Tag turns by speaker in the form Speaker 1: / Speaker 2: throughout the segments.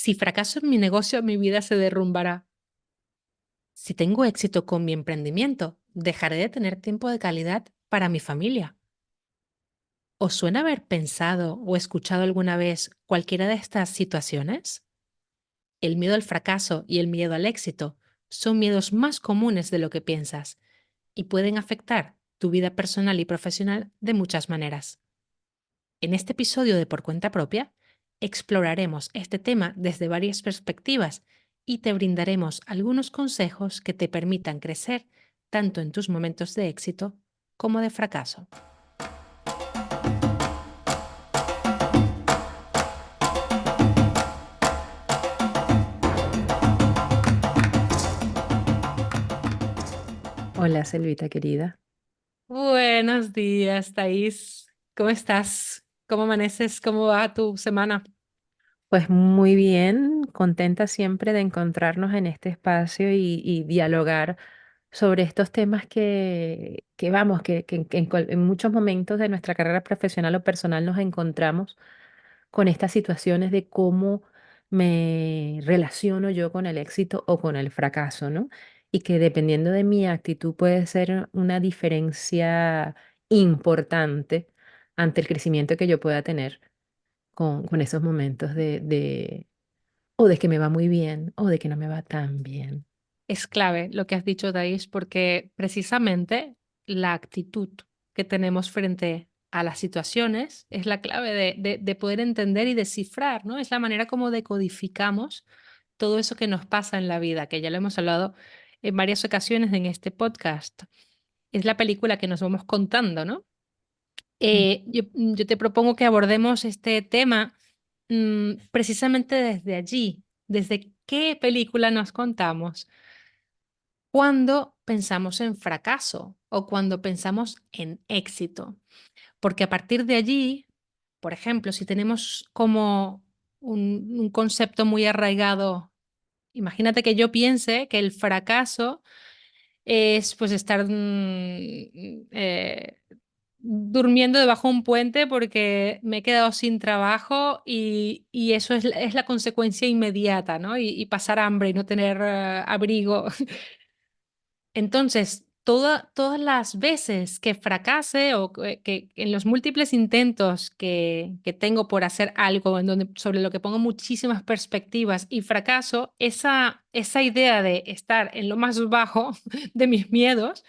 Speaker 1: Si fracaso en mi negocio, mi vida se derrumbará. Si tengo éxito con mi emprendimiento, dejaré de tener tiempo de calidad para mi familia. ¿Os suena haber pensado o escuchado alguna vez cualquiera de estas situaciones? El miedo al fracaso y el miedo al éxito son miedos más comunes de lo que piensas y pueden afectar tu vida personal y profesional de muchas maneras. En este episodio de Por Cuenta Propia, exploraremos este tema desde varias perspectivas y te brindaremos algunos consejos que te permitan crecer tanto en tus momentos de éxito como de fracaso.
Speaker 2: Hola, Selvita querida.
Speaker 1: Buenos días, Thais. ¿Cómo estás? ¿Cómo amaneces? ¿Cómo va tu semana?
Speaker 2: Pues muy bien, contenta siempre de encontrarnos en este espacio y dialogar sobre estos temas que vamos, que en muchos momentos de nuestra carrera profesional o personal nos encontramos con estas situaciones de cómo me relaciono yo con el éxito o con el fracaso, ¿no? Y que dependiendo de mi actitud puede ser una diferencia importante ante el crecimiento que yo pueda tener con esos momentos o de que me va muy bien o de que no me va tan bien.
Speaker 1: Es clave lo que has dicho, Thais, porque precisamente la actitud que tenemos frente a las situaciones es la clave de poder entender y descifrar, ¿no? Es la manera como decodificamos todo eso que nos pasa en la vida, que ya lo hemos hablado en varias ocasiones en este podcast. Es la película que nos vamos contando, ¿no?
Speaker 2: Mm.
Speaker 1: Yo te propongo que abordemos este tema precisamente desde allí, desde qué película nos contamos cuando pensamos en fracaso o cuando pensamos en éxito. Porque a partir de allí, por ejemplo, si tenemos como un concepto muy arraigado, imagínate que yo piense que el fracaso es pues estar durmiendo debajo de un puente porque me he quedado sin trabajo y eso es la consecuencia inmediata, ¿no? Y pasar hambre y no tener abrigo. Entonces, todas las veces que fracase o que en los múltiples intentos que tengo por hacer algo en donde, sobre lo que pongo muchísimas perspectivas y fracaso, esa idea de estar en lo más bajo de mis miedos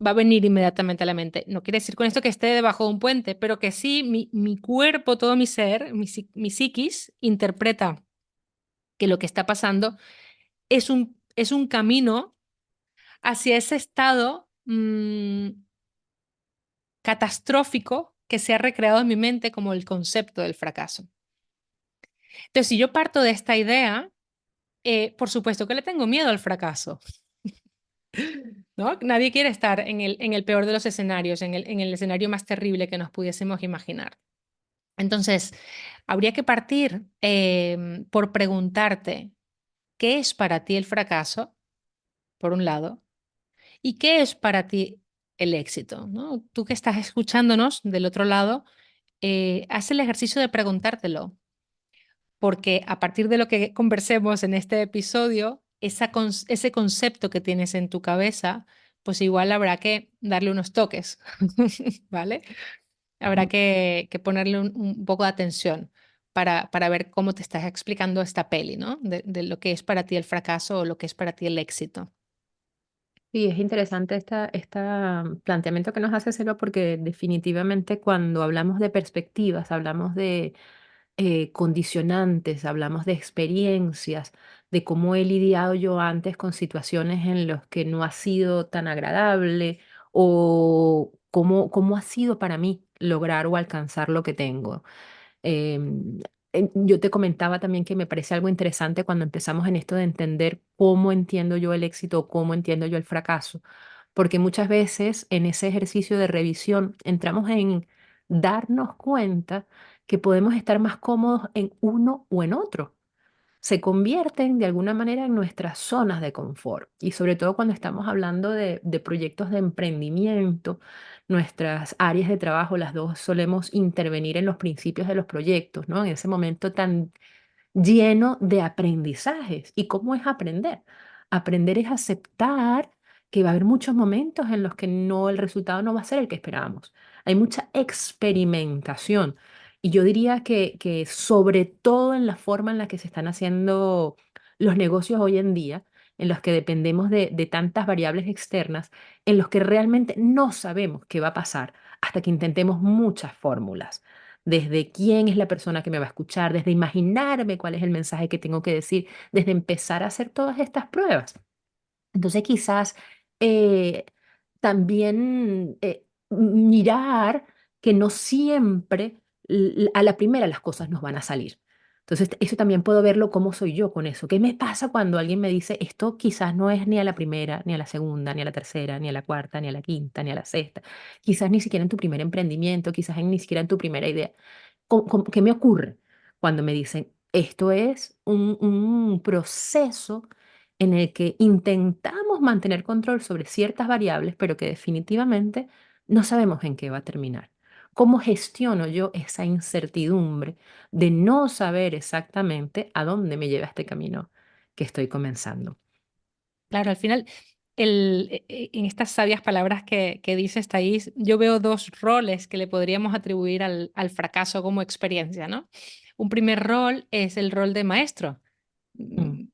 Speaker 1: va a venir inmediatamente a la mente. No quiere decir con esto que esté debajo de un puente, pero que sí, mi cuerpo, todo mi ser, mi psiquis, interpreta que lo que está pasando es un camino hacia ese estado catastrófico que se ha recreado en mi mente como el concepto del fracaso. Entonces, si yo parto de esta idea, por supuesto que le tengo miedo al fracaso, ¿no? Nadie quiere estar en el peor de los escenarios, en el escenario más terrible que nos pudiésemos imaginar. Entonces, habría que partir por preguntarte, ¿qué es para ti el fracaso, por un lado? ¿Y qué es para ti el éxito? ¿No? Tú que estás escuchándonos del otro lado, haz el ejercicio de preguntártelo, porque a partir de lo que conversemos en este episodio, ese concepto que tienes en tu cabeza, pues igual habrá que darle unos toques, ¿vale? Habrá que ponerle un poco de atención para ver cómo te estás explicando esta peli, ¿no? De lo que es para ti el fracaso o lo que es para ti el éxito.
Speaker 2: Y es interesante planteamiento que nos hace Selva porque definitivamente cuando hablamos de perspectivas, hablamos de condicionantes, hablamos de experiencias, de cómo he lidiado yo antes con situaciones en las que no ha sido tan agradable o cómo ha sido para mí lograr o alcanzar lo que tengo. Em, yo te comentaba también que me parece algo interesante cuando empezamos en esto de entender cómo entiendo yo el éxito o cómo entiendo yo el fracaso, porque muchas veces en ese ejercicio de revisión entramos en darnos cuenta que podemos estar más cómodos en uno o en otro. Se convierten de alguna manera en nuestras zonas de confort y sobre todo cuando estamos hablando de proyectos de emprendimiento, nuestras áreas de trabajo, las dos solemos intervenir en los principios de los proyectos, ¿no? En ese momento tan lleno de aprendizajes. ¿Y cómo es aprender? Aprender es aceptar que va a haber muchos momentos en los que no, el resultado no va a ser el que esperábamos. Hay mucha experimentación. Y yo diría que sobre todo en la forma en la que se están haciendo los negocios hoy en día, en los que dependemos de tantas variables externas, en los que realmente no sabemos qué va a pasar hasta que intentemos muchas fórmulas desde quién es la persona que me va a escuchar, desde imaginarme cuál es el mensaje que tengo que decir, desde empezar a hacer todas estas pruebas. Entonces quizás eh, también mirar que no siempre a la primera las cosas nos van a salir. Entonces eso también puedo verlo cómo soy yo con eso. ¿Qué me pasa cuando alguien me dice esto quizás no es ni a la primera, ni a la segunda, ni a la tercera, ni a la cuarta, ni a la quinta, ni a la sexta? Quizás ni siquiera en tu primer emprendimiento, quizás ni siquiera en tu primera idea. ¿Qué me ocurre cuando me dicen, esto es un proceso en el que intentamos mantener control sobre ciertas variables, pero que definitivamente no sabemos en qué va a terminar? ¿Cómo gestiono yo esa incertidumbre de no saber exactamente a dónde me lleva este camino que estoy comenzando?
Speaker 1: Claro, al final, en estas sabias palabras que dices, Thais, yo veo dos roles que le podríamos atribuir al fracaso como experiencia, ¿no? Un primer rol es el rol de maestro.
Speaker 2: Mm.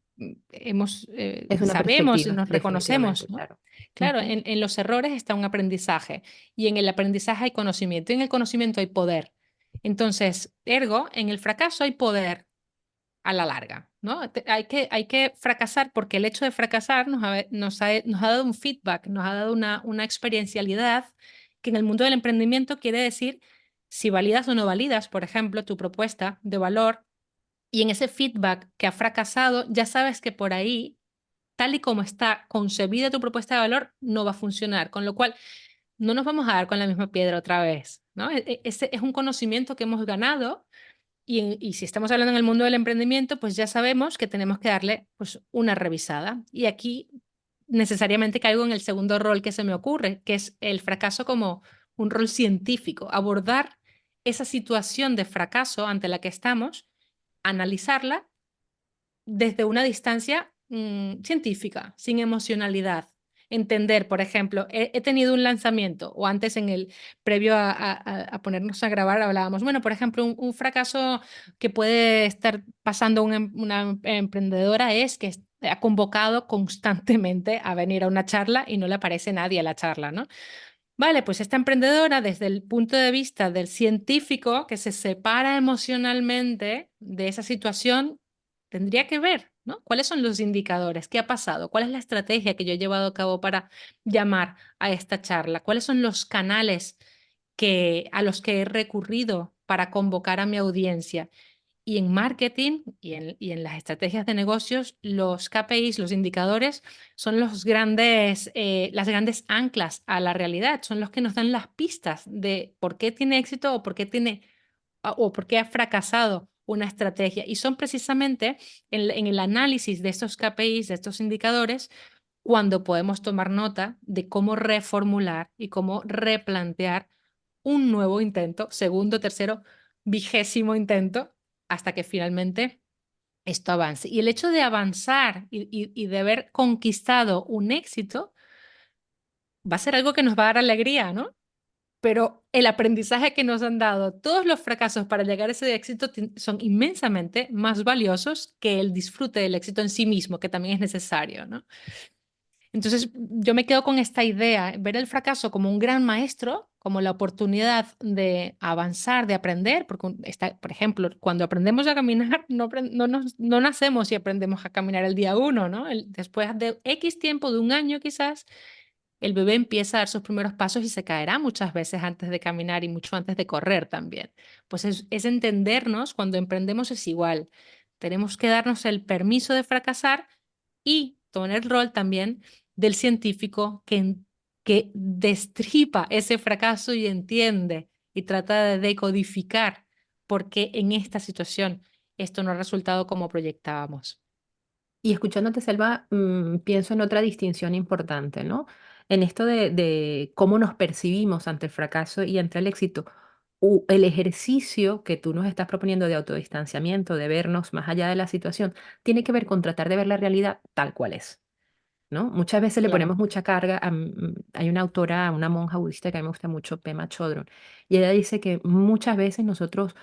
Speaker 2: Es una
Speaker 1: Sabemos y
Speaker 2: perspectiva,
Speaker 1: nos
Speaker 2: definitivamente,
Speaker 1: reconocemos, ¿no?
Speaker 2: claro.
Speaker 1: Claro,
Speaker 2: Ujú.
Speaker 1: en los errores está un aprendizaje y en el aprendizaje hay conocimiento y en el conocimiento hay poder. Entonces, ergo, en el fracaso hay poder a la larga, ¿no? Hay que fracasar porque el hecho de fracasar nos ha dado un feedback, nos ha dado una experiencialidad que en el mundo del emprendimiento quiere decir si validas o no validas, por ejemplo, tu propuesta de valor y en ese feedback que ha fracasado, ya sabes que por ahí, tal y como está concebida tu propuesta de valor, no va a funcionar, con lo cual no nos vamos a dar con la misma piedra otra vez, ¿no? Ese es un conocimiento que hemos ganado y si estamos hablando en el mundo del emprendimiento, pues ya sabemos que tenemos que darle pues, una revisada. Y aquí necesariamente caigo en el segundo rol que se me ocurre, que es el fracaso como un rol científico, abordar esa situación de fracaso ante la que estamos, analizarla desde una distancia científica, sin emocionalidad. Entender, por ejemplo, he tenido un lanzamiento o antes en el previo a ponernos a grabar hablábamos, bueno, por ejemplo, un fracaso que puede estar pasando una emprendedora es que ha convocado constantemente a venir a una charla y no le aparece nadie a la charla, ¿no? Vale, pues esta emprendedora, desde el punto de vista del científico que se separa emocionalmente de esa situación, tendría que ver, ¿no? ¿Cuáles son los indicadores? ¿Qué ha pasado? ¿Cuál es la estrategia que yo he llevado a cabo para llamar a esta charla? ¿Cuáles son los canales a los que he recurrido para convocar a mi audiencia? Y en marketing y en las estrategias de negocios, los KPIs, los indicadores, son las grandes anclas a la realidad, son los que nos dan las pistas de por qué tiene éxito o por qué ha fracasado una estrategia. Y son precisamente en el análisis de estos KPIs, de estos indicadores, cuando podemos tomar nota de cómo reformular y cómo replantear un nuevo intento, segundo, tercero, vigésimo intento, hasta que finalmente esto avance. Y el hecho de avanzar y de haber conquistado un éxito va a ser algo que nos va a dar alegría, ¿no? Pero el aprendizaje que nos han dado todos los fracasos para llegar a ese éxito son inmensamente más valiosos que el disfrute del éxito en sí mismo, que también es necesario, ¿no? Entonces, yo me quedo con esta idea, ver el fracaso como un gran maestro, como la oportunidad de avanzar, de aprender, porque por ejemplo, cuando aprendemos a caminar, no nacemos y aprendemos a caminar el día uno, ¿no? Después de X tiempo, de un año quizás, el bebé empieza a dar sus primeros pasos y se caerá muchas veces antes de caminar y mucho antes de correr también. Pues es entendernos, cuando emprendemos es igual. Tenemos que darnos el permiso de fracasar y tomar el rol también del científico que destripa ese fracaso y entiende y trata de decodificar por qué en esta situación esto no ha resultado como proyectábamos.
Speaker 2: Y escuchándote, Selva, pienso en otra distinción importante, ¿no? En esto de cómo nos percibimos ante el fracaso y ante el éxito. el ejercicio que tú nos estás proponiendo de autodistanciamiento, de vernos más allá de la situación, tiene que ver con tratar de ver la realidad tal cual es. ¿No? Muchas veces le
Speaker 1: Claro,
Speaker 2: ponemos mucha carga. Hay una autora, una monja budista que a mí me gusta mucho, Pema Chodron, y ella dice que muchas veces nosotros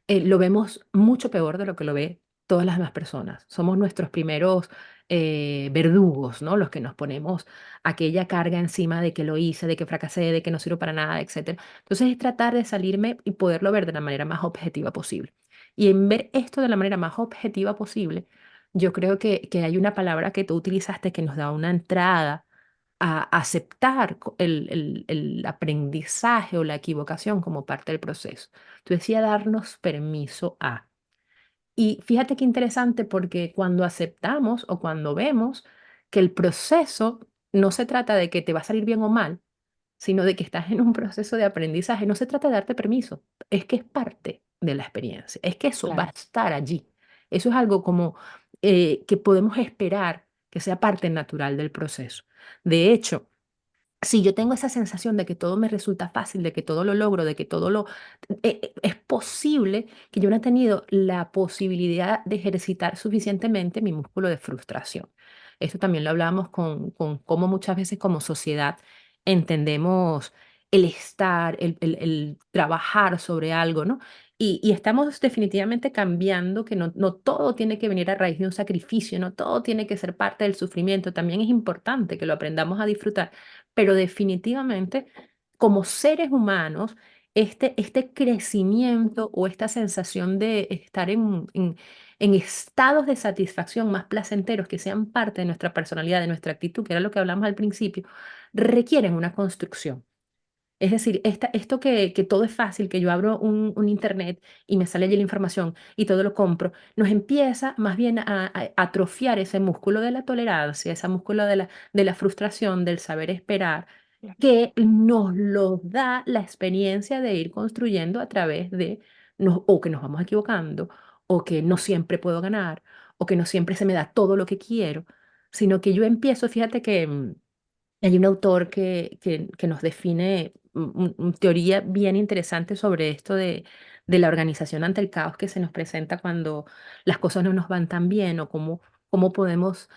Speaker 2: lo vemos mucho peor de lo que lo ve todas las demás personas. Somos nuestros primeros verdugos, ¿no? Los que nos ponemos aquella carga encima de que lo hice, de que fracasé, de que no sirvo para nada, etcétera. Entonces es tratar de salirme y poderlo ver de la manera más objetiva posible. Y en ver esto de la manera más objetiva posible, yo creo que hay una palabra que tú utilizaste que nos da una entrada a aceptar el aprendizaje o la equivocación como parte del proceso. Tú decías darnos permiso a. Y fíjate qué interesante porque cuando aceptamos o cuando vemos que el proceso no se trata de que te va a salir bien o mal, sino de que estás en un proceso de aprendizaje, no se trata de darte permiso, es que es parte de la experiencia, es que eso va a
Speaker 1: claro,
Speaker 2: estar allí. Eso es algo como que podemos esperar que sea parte natural del proceso. De hecho, si yo tengo esa sensación de que todo me resulta fácil, de que todo lo logro, de que todo lo... es posible que yo no he tenido la posibilidad de ejercitar suficientemente mi músculo de frustración. Esto también lo hablamos con cómo muchas veces como sociedad entendemos el estar, el trabajar sobre algo, ¿no? Y estamos definitivamente cambiando, que no todo tiene que venir a raíz de un sacrificio, no todo tiene que ser parte del sufrimiento. También es importante que lo aprendamos a disfrutar, pero definitivamente como seres humanos, este crecimiento o esta sensación de estar en estados de satisfacción más placenteros que sean parte de nuestra personalidad, de nuestra actitud, que era lo que hablamos al principio, requieren una construcción. Es decir, esto que todo es fácil, que yo abro un internet y me sale allí la información y todo lo compro, nos empieza más bien a atrofiar ese músculo de la tolerancia, ese músculo de la frustración, del saber esperar,
Speaker 1: claro.
Speaker 2: que nos lo da la experiencia de ir construyendo a través de, o que nos vamos equivocando, o que no siempre puedo ganar, o que no siempre se me da todo lo que quiero, sino que yo empiezo, fíjate que... hay un autor que nos define una teoría bien interesante sobre esto de la organización ante el caos que se nos presenta cuando las cosas no nos van tan bien o cómo podemos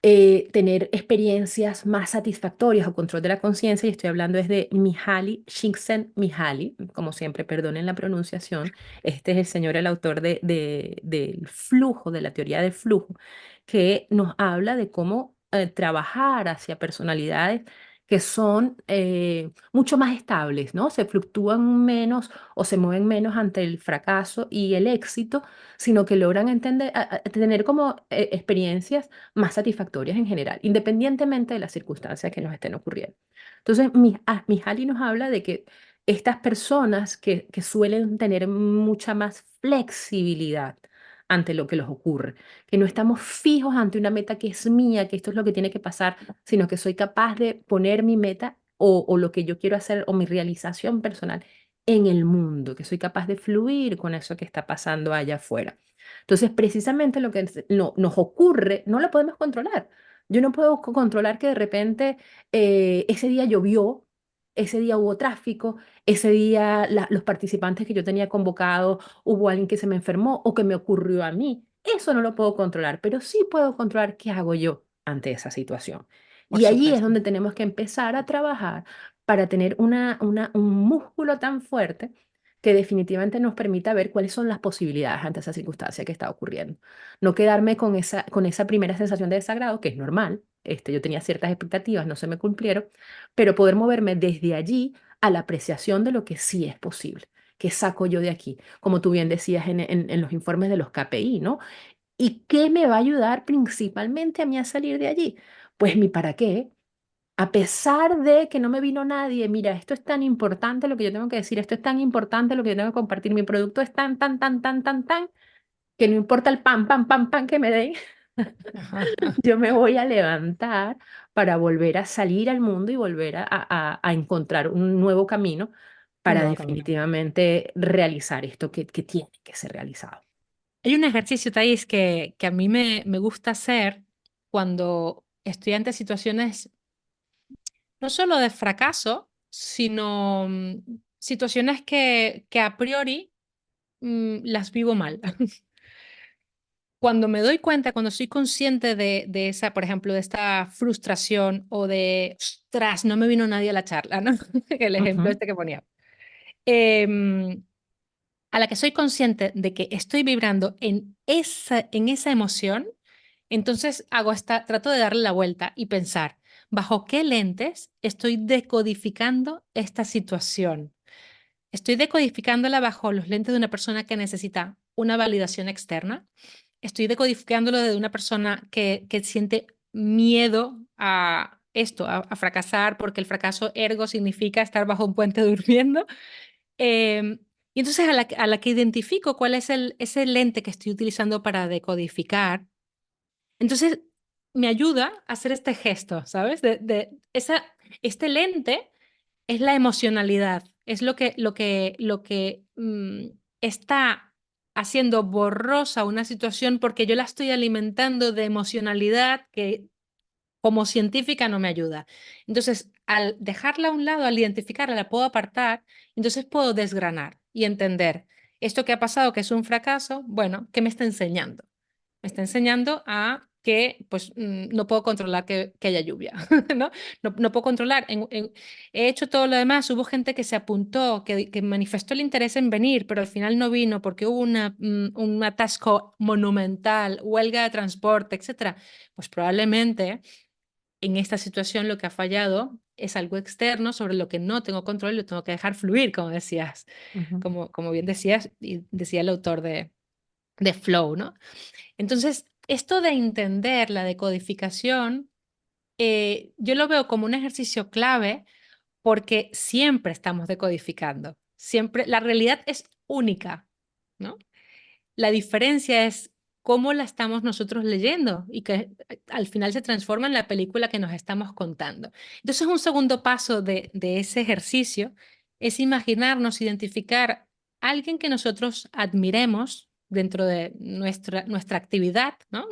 Speaker 2: tener experiencias más satisfactorias o control de la conciencia. Y estoy hablando es de Mihaly Csikszentmihalyi, como siempre, perdonen la pronunciación. Este es el señor, el autor del flujo, de la teoría del flujo, que nos habla de cómo trabajar hacia personalidades que son mucho más estables, ¿no? Se fluctúan menos o se mueven menos ante el fracaso y el éxito, sino que logran entender, a tener como experiencias más satisfactorias en general, independientemente de las circunstancias que nos estén ocurriendo. Entonces, Mihaly nos habla de que estas personas que suelen tener mucha más flexibilidad ante lo que les ocurre, que no estamos fijos ante una meta que es mía, que esto es lo que tiene que pasar, sino que soy capaz de poner mi meta o lo que yo quiero hacer o mi realización personal en el mundo, que soy capaz de fluir con eso que está pasando allá afuera. Entonces, precisamente lo que nos ocurre, no lo podemos controlar. Yo no puedo controlar que de repente ese día llovió, ese día hubo tráfico, ese día los participantes que yo tenía convocados, hubo alguien que se me enfermó o que me ocurrió a mí. Eso no lo puedo controlar, pero sí puedo controlar qué hago yo ante esa situación.
Speaker 1: Por
Speaker 2: Y allí es
Speaker 1: supuesto.
Speaker 2: donde tenemos que empezar a trabajar para tener un músculo tan fuerte que definitivamente nos permita ver cuáles son las posibilidades ante esa circunstancia que está ocurriendo. No quedarme con esa primera sensación de desagrado, que es normal. Yo tenía ciertas expectativas, no se me cumplieron, pero poder moverme desde allí a la apreciación de lo que sí es posible. ¿Qué saco yo de aquí? Como tú bien decías en los informes de los KPI, ¿no? ¿Y qué me va a ayudar principalmente a mí a salir de allí? Pues mi para qué. A pesar de que no me vino nadie, mira, esto es tan importante lo que yo tengo que decir, esto es tan importante lo que yo tengo que compartir, mi producto es tan, que no importa el pan que me den,
Speaker 1: Ajá.
Speaker 2: yo me voy a levantar para volver a salir al mundo y volver a encontrar un nuevo camino
Speaker 1: Un
Speaker 2: para
Speaker 1: nuevo camino.
Speaker 2: definitivamente realizar esto que tiene que ser realizado.
Speaker 1: Hay un ejercicio, Thais, que a mí me gusta hacer cuando estoy ante situaciones no solo de fracaso, sino situaciones que a priori las vivo mal. Cuando me doy cuenta, cuando soy consciente de esa, por ejemplo, de esta frustración o de, ostras, no me vino nadie a la charla, ¿no? El ejemplo
Speaker 2: Ujú,
Speaker 1: este que ponía. Em, a la que soy consciente de que estoy vibrando en esa emoción, entonces trato de darle la vuelta y pensar, ¿bajo qué lentes estoy decodificando esta situación? Estoy decodificándola bajo los lentes de una persona que necesita una validación externa. Estoy decodificándolo de una persona que siente miedo a esto, a fracasar, porque el fracaso ergo significa estar bajo un puente durmiendo. Eh, y entonces a la que identifico cuál es ese lente que estoy utilizando para decodificar, entonces me ayuda a hacer este gesto, ¿sabes? Este lente es la emocionalidad, es lo que está haciendo borrosa una situación porque yo la estoy alimentando de emocionalidad que como científica no me ayuda. Entonces, al dejarla a un lado, al identificarla, la puedo apartar, entonces puedo desgranar y entender esto que ha pasado, que es un fracaso, bueno, ¿qué me está enseñando? Me está enseñando a que pues no puedo controlar que haya lluvia, ¿no? No puedo controlar. He hecho todo lo demás, hubo gente que se apuntó, que manifestó el interés en venir, pero al final no vino porque hubo un atasco monumental, huelga de transporte, etcétera. Pues probablemente en esta situación lo que ha fallado es algo externo sobre lo que no tengo control y lo tengo que dejar fluir, como decías,
Speaker 2: ujú,
Speaker 1: como bien decías y decía el autor de Flow, ¿no? Entonces, esto de entender la decodificación, yo lo veo como un ejercicio clave porque siempre estamos decodificando, siempre, la realidad es única, ¿no? La diferencia es cómo la estamos nosotros leyendo y que al final se transforma en la película que nos estamos contando. Entonces, un segundo paso de ese ejercicio es imaginarnos, identificar a alguien que nosotros admiremos dentro de nuestra actividad, ¿no?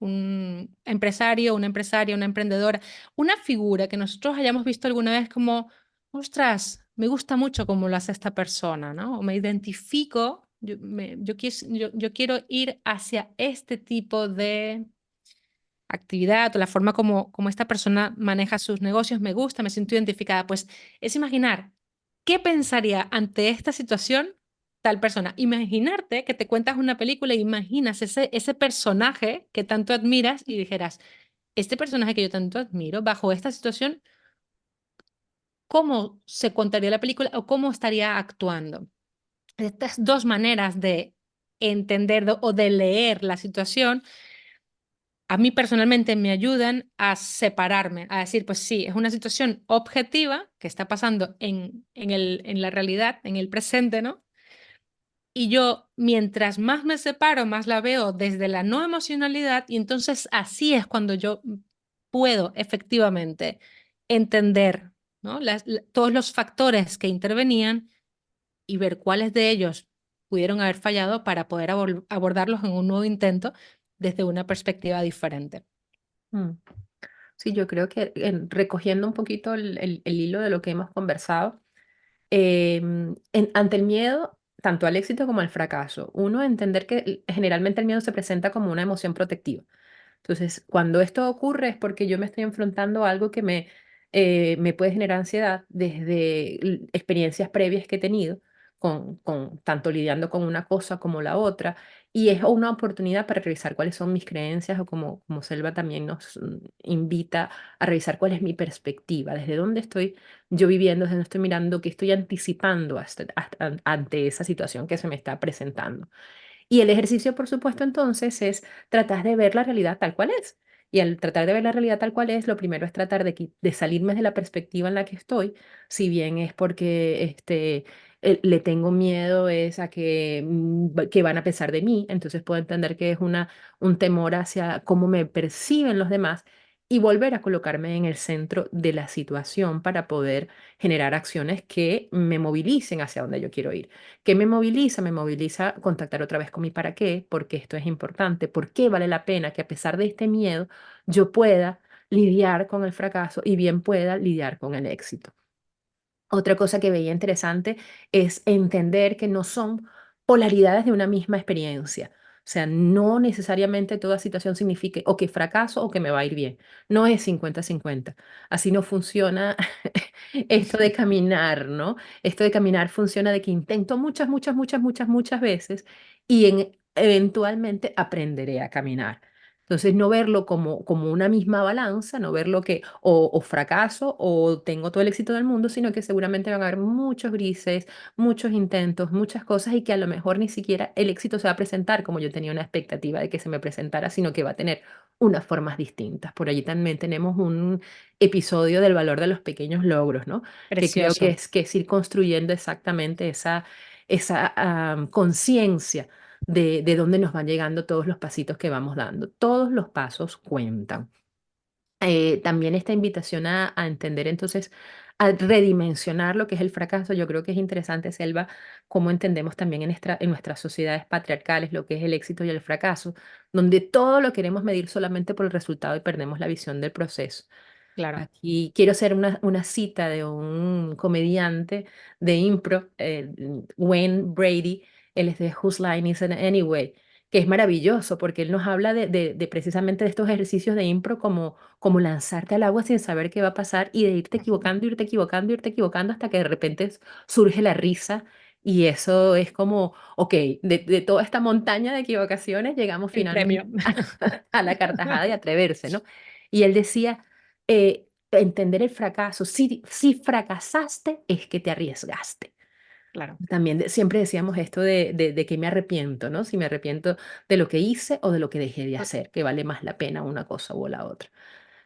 Speaker 1: Un empresario, una empresaria, una emprendedora, una figura que nosotros hayamos visto alguna vez como, ostras, me gusta mucho cómo lo hace esta persona, ¿no? O me identifico, yo quiero ir hacia este tipo de actividad o la forma como esta persona maneja sus negocios, me gusta, me siento identificada. Pues es imaginar qué pensaría ante esta situación tal persona. Imaginarte que te cuentas una película e imaginas ese personaje que tanto admiras y dijeras, este personaje que yo tanto admiro, bajo esta situación, ¿cómo se contaría la película o cómo estaría actuando? Estas dos maneras de entender o de leer la situación, a mí personalmente me ayudan a separarme, a decir, pues sí, es una situación objetiva que está pasando en la realidad, en el presente, ¿no? Y yo, mientras más me separo, más la veo desde la no emocionalidad y entonces así es cuando yo puedo efectivamente entender, ¿no? Todos los factores que intervenían y ver cuáles de ellos pudieron haber fallado para poder abordarlos en un nuevo intento desde una perspectiva diferente.
Speaker 2: mm. Sí, yo creo que recogiendo un poquito el hilo de lo que hemos conversado, ante el miedo, tanto al éxito como al fracaso, uno entender que generalmente el miedo se presenta como una emoción protectiva. Entonces, cuando esto ocurre es porque yo me estoy enfrentando a algo que me puede generar ansiedad desde experiencias previas que he tenido, tanto lidiando con una cosa como la otra, y es una oportunidad para revisar cuáles son mis creencias o como Selva también nos invita a revisar cuál es mi perspectiva, desde dónde estoy yo viviendo, desde dónde estoy mirando, qué estoy anticipando ante esa situación que se me está presentando. Y el ejercicio, por supuesto, entonces es tratar de ver la realidad tal cual es. Y al tratar de ver la realidad tal cual es, lo primero es tratar de salirme de la perspectiva en la que estoy, si bien es porque le tengo miedo es a que van a pensar de mí, entonces puedo entender que es un temor hacia cómo me perciben los demás y volver a colocarme en el centro de la situación para poder generar acciones que me movilicen hacia donde yo quiero ir. ¿Qué me moviliza? Me moviliza contactar otra vez con mi para qué, porque esto es importante, por qué vale la pena que a pesar de este miedo yo pueda lidiar con el fracaso y bien pueda lidiar con el éxito. Otra cosa que veía interesante es entender que no son polaridades de una misma experiencia. O sea, no necesariamente toda situación signifique o que fracaso o que me va a ir bien. No es 50-50. Así no funciona esto de caminar, ¿no? Esto de caminar funciona de que intento muchas, muchas, muchas, muchas, muchas veces y eventualmente aprenderé a caminar. Entonces, no verlo como una misma balanza, no verlo que o fracaso o tengo todo el éxito del mundo, sino que seguramente van a haber muchos grises, muchos intentos, muchas cosas y que a lo mejor ni siquiera el éxito se va a presentar como yo tenía una expectativa de que se me presentara, sino que va a tener unas formas distintas. Por allí también tenemos un episodio del valor de los pequeños logros, ¿no? Que creo
Speaker 1: Precioso.
Speaker 2: que es ir construyendo exactamente esa conciencia de dónde nos van llegando todos los pasitos que vamos dando. Todos los pasos cuentan. También esta invitación a entender entonces, a redimensionar lo que es el fracaso. Yo creo que es interesante, Selva, cómo entendemos también en nuestras sociedades patriarcales lo que es el éxito y el fracaso, donde todo lo queremos medir solamente por el resultado y perdemos la visión del proceso.
Speaker 1: Claro.
Speaker 2: Aquí quiero hacer una cita de un comediante de impro, Wayne Brady, él es de Whose Line Is It Anyway, que es maravilloso porque él nos habla de precisamente de estos ejercicios de impro como lanzarte al agua sin saber qué va a pasar y de irte equivocando, irte equivocando, irte equivocando hasta que de repente surge la risa y eso es como, ok, de toda esta montaña de equivocaciones llegamos
Speaker 1: El premio.
Speaker 2: finalmente a la carcajada de atreverse, ¿no? Y él decía entender el fracaso. Si fracasaste, es que te arriesgaste.
Speaker 1: Claro.
Speaker 2: También siempre decíamos esto de que me arrepiento, ¿no? Si me arrepiento de lo que hice o de lo que dejé de hacer, que vale más la pena una cosa o la otra.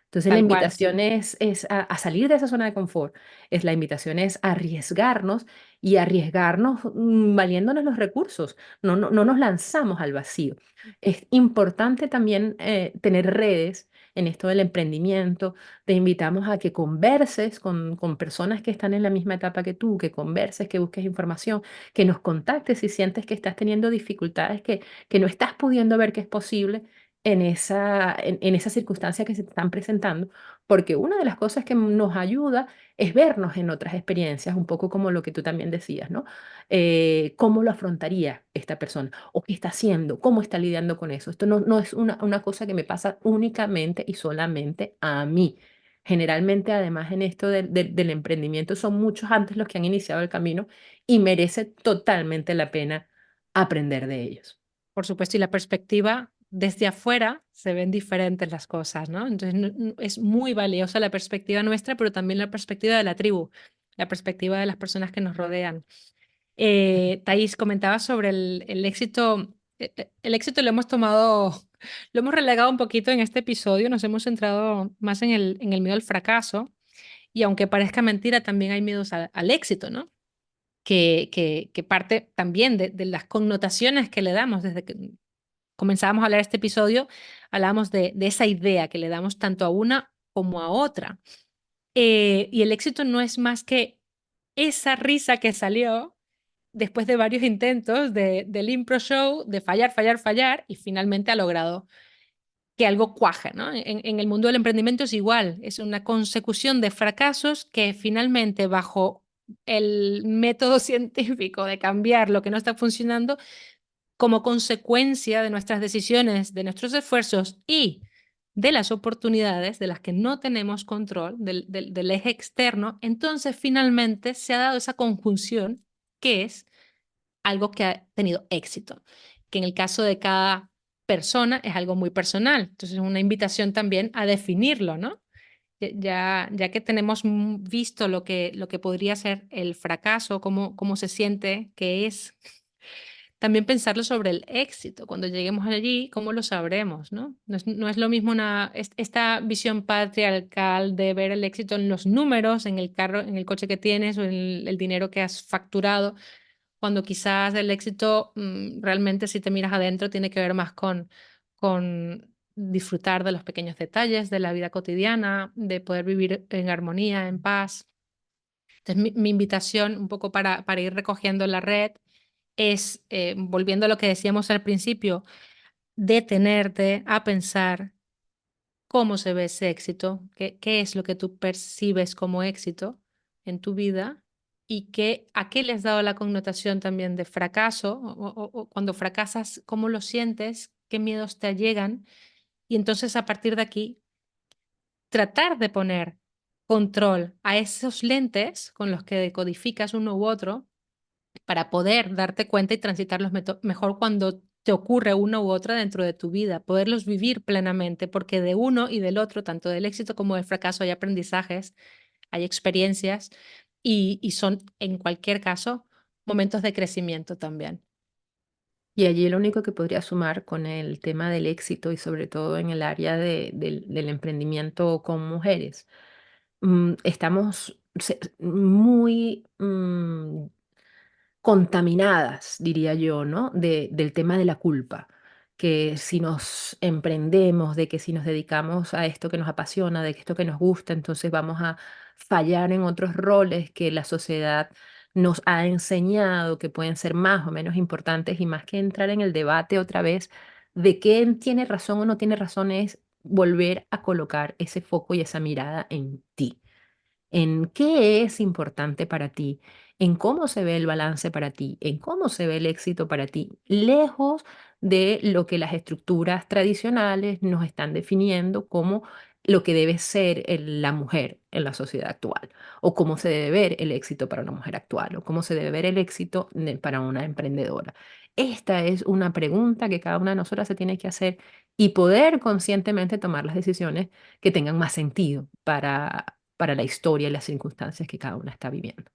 Speaker 2: Entonces la
Speaker 1: Tal cual,
Speaker 2: invitación
Speaker 1: sí.
Speaker 2: es a salir de esa zona de confort. La invitación es a arriesgarnos y arriesgarnos valiéndonos los recursos. No nos lanzamos al vacío. Es importante también tener redes en esto del emprendimiento. Te invitamos a que converses con personas que están en la misma etapa que tú, que converses, que busques información, que nos contactes si sientes que estás teniendo dificultades, que no estás pudiendo ver que es posible en esa circunstancia que se te están presentando, porque una de las cosas que nos ayuda es vernos en otras experiencias, un poco como lo que tú también decías, ¿no? ¿Cómo lo afrontaría esta persona? ¿O qué está haciendo? ¿Cómo está lidiando con eso? Esto no es una cosa que me pasa únicamente y solamente a mí. Generalmente, además, en esto del emprendimiento, son muchos antes los que han iniciado el camino y merece totalmente la pena aprender de ellos.
Speaker 1: Por supuesto, y la perspectiva desde afuera se ven diferentes las cosas, ¿no? Entonces es muy valiosa la perspectiva nuestra, pero también la perspectiva de la tribu, la perspectiva de las personas que nos rodean. Thais comentaba sobre el éxito. El éxito lo hemos tomado, lo hemos relegado un poquito en este episodio, nos hemos centrado más en el miedo al fracaso, y aunque parezca mentira, también hay miedos al éxito, ¿no? Que parte también de las connotaciones que le damos desde que comenzábamos a hablar de este episodio, hablábamos de esa idea que le damos tanto a una como a otra. Y el éxito no es más que esa risa que salió después de varios intentos del impro show, de fallar, fallar, fallar, y finalmente ha logrado que algo cuaje, ¿no? En el mundo del emprendimiento es igual, es una consecución de fracasos que finalmente bajo el método científico de cambiar lo que no está funcionando, como consecuencia de nuestras decisiones, de nuestros esfuerzos y de las oportunidades de las que no tenemos control, del eje externo, entonces finalmente se ha dado esa conjunción que es algo que ha tenido éxito, que en el caso de cada persona es algo muy personal. Entonces es una invitación también a definirlo, ¿no? Ya que tenemos visto lo que podría ser el fracaso, cómo se siente, que es también pensarlo sobre el éxito. Cuando lleguemos allí, ¿cómo lo sabremos, no? No es lo mismo esta visión patriarcal de ver el éxito en los números, en el carro, en el coche que tienes o en el dinero que has facturado, cuando quizás el éxito realmente, si te miras adentro, tiene que ver más con disfrutar de los pequeños detalles de la vida cotidiana, de poder vivir en armonía, en paz. Entonces, mi invitación, un poco para ir recogiendo la red, es, volviendo a lo que decíamos al principio, detenerte a pensar cómo se ve ese éxito, qué es lo que tú percibes como éxito en tu vida y que, a qué le has dado la connotación también de fracaso, o cuando fracasas, cómo lo sientes, qué miedos te llegan, y entonces a partir de aquí tratar de poner control a esos lentes con los que decodificas uno u otro para poder darte cuenta y transitarlos mejor cuando te ocurre una u otra dentro de tu vida, poderlos vivir plenamente, porque de uno y del otro, tanto del éxito como del fracaso, hay aprendizajes, hay experiencias y son, en cualquier caso, momentos de crecimiento también.
Speaker 2: Y allí lo único que podría sumar con el tema del éxito y sobre todo en el área del emprendimiento con mujeres, estamos muy contaminadas, diría yo, ¿no? Del tema de la culpa, que si nos emprendemos, de que si nos dedicamos a esto que nos apasiona, de que esto que nos gusta, entonces vamos a fallar en otros roles que la sociedad nos ha enseñado que pueden ser más o menos importantes y más que entrar en el debate otra vez de quién tiene razón o no tiene razón es volver a colocar ese foco y esa mirada en ti, en qué es importante para ti, en cómo se ve el balance para ti, en cómo se ve el éxito para ti, lejos de lo que las estructuras tradicionales nos están definiendo como lo que debe ser la mujer en la sociedad actual, o cómo se debe ver el éxito para una mujer actual, o cómo se debe ver el éxito para una emprendedora. Esta es una pregunta que cada una de nosotras se tiene que hacer y poder conscientemente tomar las decisiones que tengan más sentido para la historia y las circunstancias que cada una está viviendo.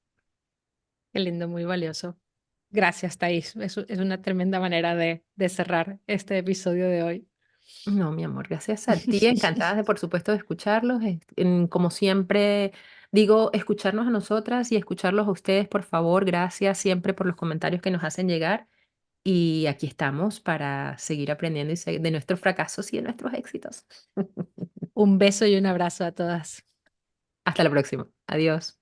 Speaker 1: Qué lindo, muy valioso. Gracias, Thais. Es una tremenda manera de cerrar este episodio de hoy.
Speaker 2: No, mi amor, gracias a ti. Encantadas de, por supuesto, de escucharlos. Como siempre digo, escucharnos a nosotras y escucharlos a ustedes, por favor. Gracias siempre por los comentarios que nos hacen llegar. Y aquí estamos para seguir aprendiendo de nuestros fracasos y de nuestros éxitos.
Speaker 1: Un beso y un abrazo a todas.
Speaker 2: Hasta la próxima. Adiós.